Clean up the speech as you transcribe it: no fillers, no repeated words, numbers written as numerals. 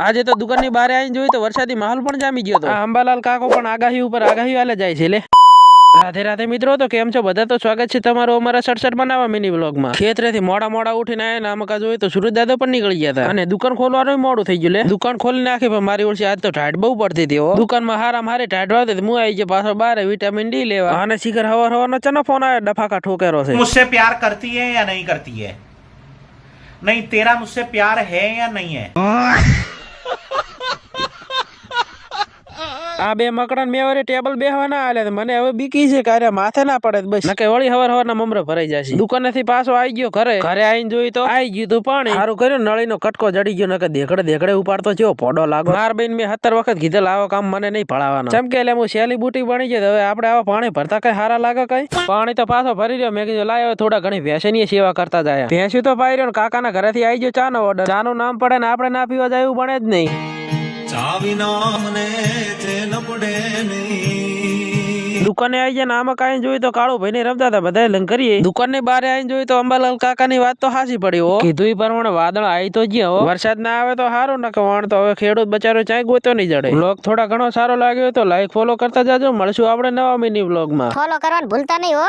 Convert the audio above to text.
આજે તો દુકાનની બહાર આવીને જોયું તો વરસાદી માહોલ પણ જામી ગયો હતો. અંબાલાલ કાકો પણ આગાહી ઉપર આગાહી આલે જાય છે લે. રાધે રાધે મિત્રો, તો કેમ છો બધા? તો સ્વાગત છે તમારું અમારા સડસઠ બનાવવા મિની વ્લોગમાં. ખેતરેથી મોડા ઉઠીને આયા નામકા જોઈ તો સુરજ દાદા પણ નીકળી ગયા હતા અને દુકાન ખોલવાનું મોડું થઈ ગયું લે. દુકાન ખોલી નાખી પણ મારી ઓળખી આજ તો ટાઈટ બહુ પડતી હતી. દુકાનમાં હારી ટાઈટ વાળતી હું આવી ગયો પાછો બાર વિટામિન ડી લેવા અને શિખર હવાનો ચનો ફોન આવ્યો ડફાકા ઠોકેરો છે. मुझसे प्यार करती है या नहीं करती है? नहीं, तेरा मुझसे प्यार है या नहीं है? આ બે મકડા મેં વળી ટેબલ બેહવાના આલ્યા મને હવે બીકી છે કે માથે ના પડે બસ નકે વળી હવારના મમરો ભરાઈ જશે. દુકાનેથી પાછો આવી ગયો ઘરે આવીને જોઈ તો આવી ગયું તું પાણી. સારું કર્યું નળીનો કટકો જડી ગયો નકે દેખડે ઉપાડતો જેવો પોડો લાગો. માર બેન મેં 70 વખત કીધેલ આવો કામ મને નહીં ભળાવાનો. ચમકે એટલે હું શેલી બુટી બની ગયો. હવે આપણે આવા પાણી ભરતા કઈ સારા લાગે કઈ? પાણી તો પાછો ભરી રહ્યો. મેં કીધું લાયો થોડા ઘણી ભેંસની સેવા કરતા જાય. ભેંસું તો પાઈ રહ્યો. કાકાના ઘરેથી આવી ગયો ચાનો ઓર્ડર. ચાનું નામ પડે ને આપણે ના પીવા જાય એવું બને જ નહીં. દુકાને આવી જાય આમાં કઈ જોયું તો કાળુ ભાઈ ને રમતા હતા બધા લંગ કરીએ. દુકાન ની બહાર આવીને જોયું તો અંબાલાલ કાકા ની વાત તો હાસી પડી. કીધું પ્રમાણે વાદળ આવી તો જ્યાં વરસાદ ના આવે તો સારું ન કવાણ તો હવે ખેડૂત બચારો ચાય ગોતો નહીં જડે. વ્લોગ થોડા ઘણો સારો લાગ્યો તો લાઈક ફોલો કરતા જાજો. મળશું આપણે નવા મિની વ્લોગ માં. ફોલો કરવાનું ભૂલતા નહીં હો.